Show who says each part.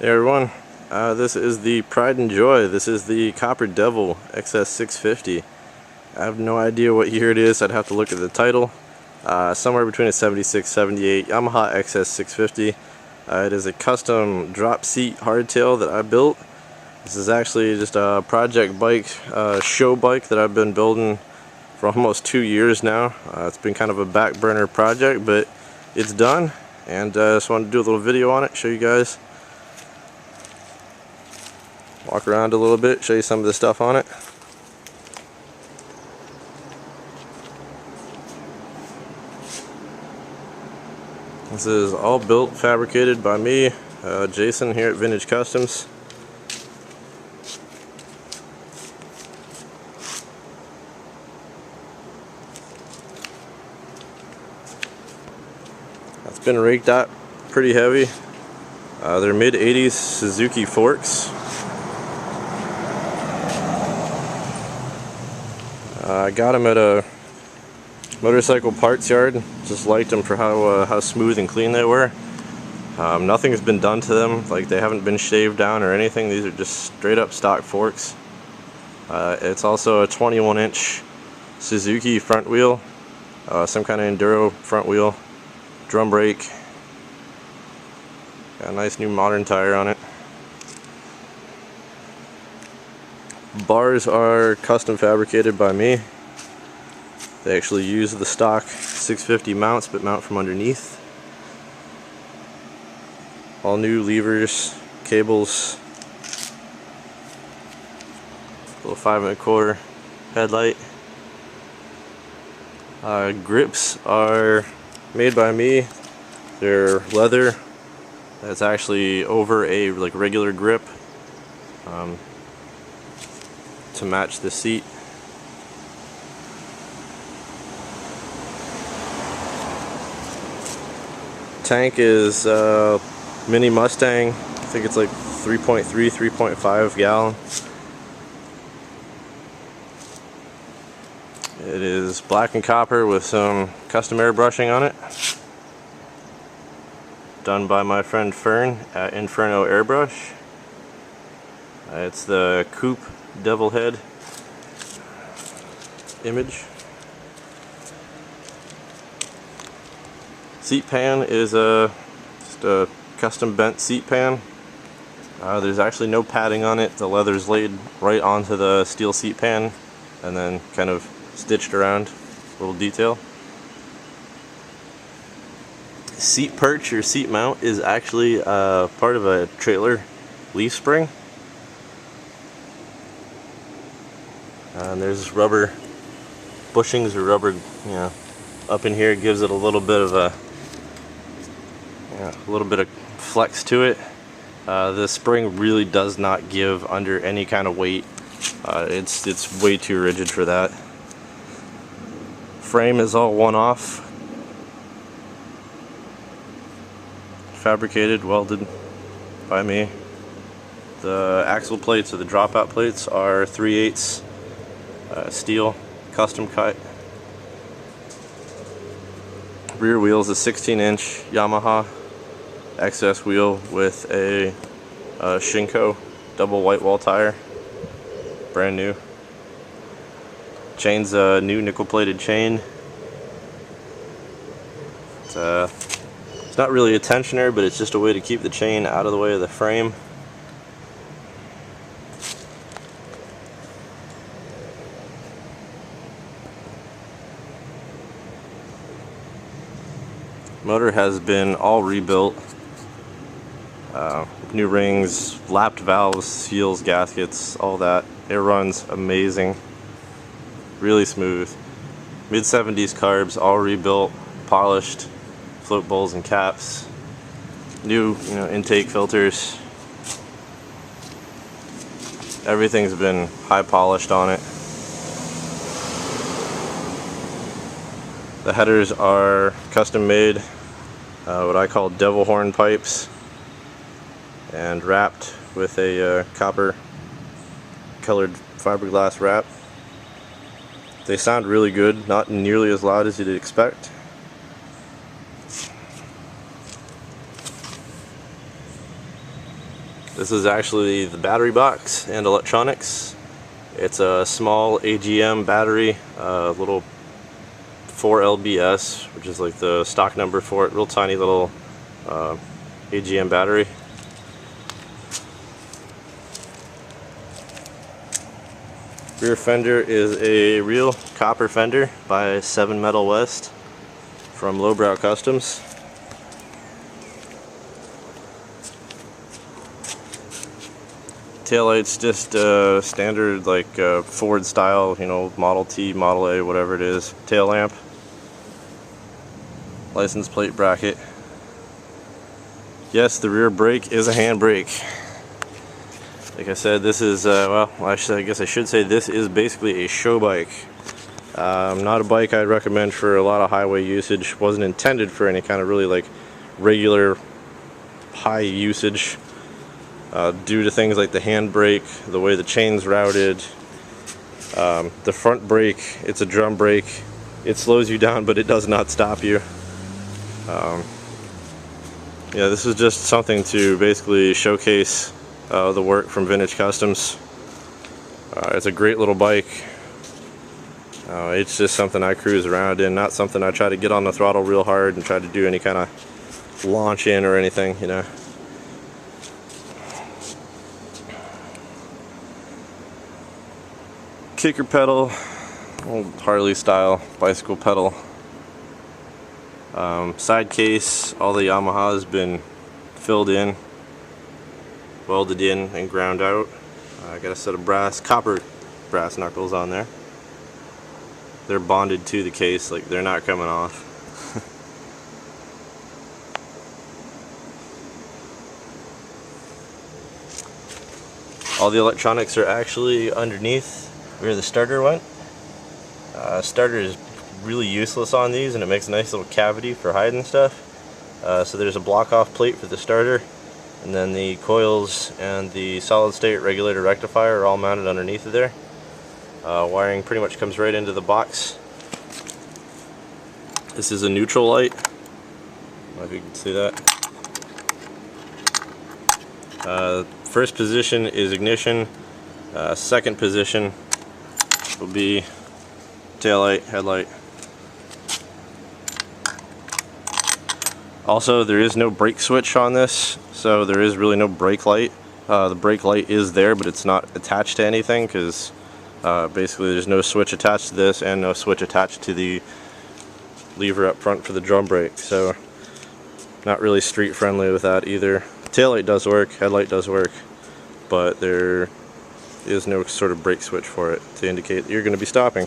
Speaker 1: Hey everyone, this is the Pride and Joy. This is the Copper Devil XS650. I have no idea what year it is. I'd have to look at the title. Somewhere between a 76, 78 Yamaha XS650. It is a custom drop seat hardtail that I built. This is actually just a project bike, show bike that I've been building for almost 2 years now. It's been kind of a back burner project, but it's done, and I just wanted to do a little video on it, show you guys. Walk around a little bit, show you some of the stuff on it. This is all built, fabricated by me, Jason here at Vintage Customs. It's been raked out pretty heavy. They're mid-80s Suzuki forks. I got them at a motorcycle parts yard. Just liked them for how smooth and clean they were. Nothing has been done to them, like they haven't been shaved down or anything. These are just straight up stock forks. It's also a 21-inch Suzuki front wheel, some kind of enduro front wheel, drum brake. Got a nice new modern tire on it. Bars are custom fabricated by me. They actually use the stock 650 mounts, but mount from underneath. All new levers, cables, little 5 1/4 headlight. Grips are made by me. They're leather. That's actually over a regular grip. To match the seat. Tank is mini Mustang. I think it's like 3.3, 3.5 gallon. It is black and copper with some custom airbrushing on it. Done by my friend Fern at Inferno Airbrush. It's the coupe devil head image. Seat pan is just a custom bent seat pan. There's actually no padding on it. The leather's laid right onto the steel seat pan and then kind of stitched around, little detail. Seat perch or seat mount is actually part of a trailer leaf spring. And there's rubber bushings or rubber, up in here. It gives it a little bit of flex to it. The spring really does not give under any kind of weight. It's way too rigid for that. Frame is all one-off, fabricated, welded by me. The axle plates or the dropout plates are 3/8 steel, custom cut. Rear wheel is a 16-inch Yamaha XS wheel with a Shinko double white wall tire, brand new. Chain's a new nickel-plated chain. It's not really a tensioner, but it's just a way to keep the chain out of the way of the frame. Motor has been all rebuilt. New rings, lapped valves, seals, gaskets, all that. It runs amazing. Really smooth. Mid-70s carbs, all rebuilt, polished, float bowls and caps. New, intake filters. Everything's been high polished on it. The headers are custom made, what I call devil horn pipes, and wrapped with a copper colored fiberglass wrap. They sound really good, not nearly as loud as you'd expect. This is actually the battery box and electronics. It's a small AGM battery, little 4LBS, which is like the stock number for it, real tiny little AGM battery. Rear fender is a real copper fender by 7 Metal West from Lowbrow Customs. Taillight's just standard, like Ford style, you know, Model T, Model A, whatever it is. Tail lamp. License plate bracket. Yes, the rear brake is a handbrake. Like I said, this is, well, I guess I should say this is basically a show bike. Not a bike I'd recommend for a lot of highway usage. Wasn't intended for any kind of really like regular high usage. Due to things like the handbrake, the way the chain's routed, the front brake, it's a drum brake. It slows you down, but it does not stop you. Yeah, this is just something to basically showcase the work from Vintage Customs. It's a great little bike. It's just something I cruise around in, not something I try to get on the throttle real hard and try to do any kind of launch in or anything, you know. Kicker pedal, old Harley style bicycle pedal. Side case, all the Yamaha has been filled in, welded in and ground out. I got a set of copper brass knuckles on there. They're bonded to the case, like they're not coming off. All the electronics are actually underneath where the starter went. Starter is really useless on these, and it makes a nice little cavity for hiding stuff. So there's a block off plate for the starter, and then the coils and the solid state regulator rectifier are all mounted underneath of there. Wiring pretty much comes right into the box. This is a neutral light. I don't know if you can see that. First position is ignition. Second position will be taillight, headlight. Also, there is no brake switch on this, so there is really no brake light. The brake light is there, but it's not attached to anything, because basically there's no switch attached to this and no switch attached to the lever up front for the drum brake, so not really street friendly with that either. Taillight does work, headlight does work, but there is no sort of brake switch for it to indicate that you're going to be stopping.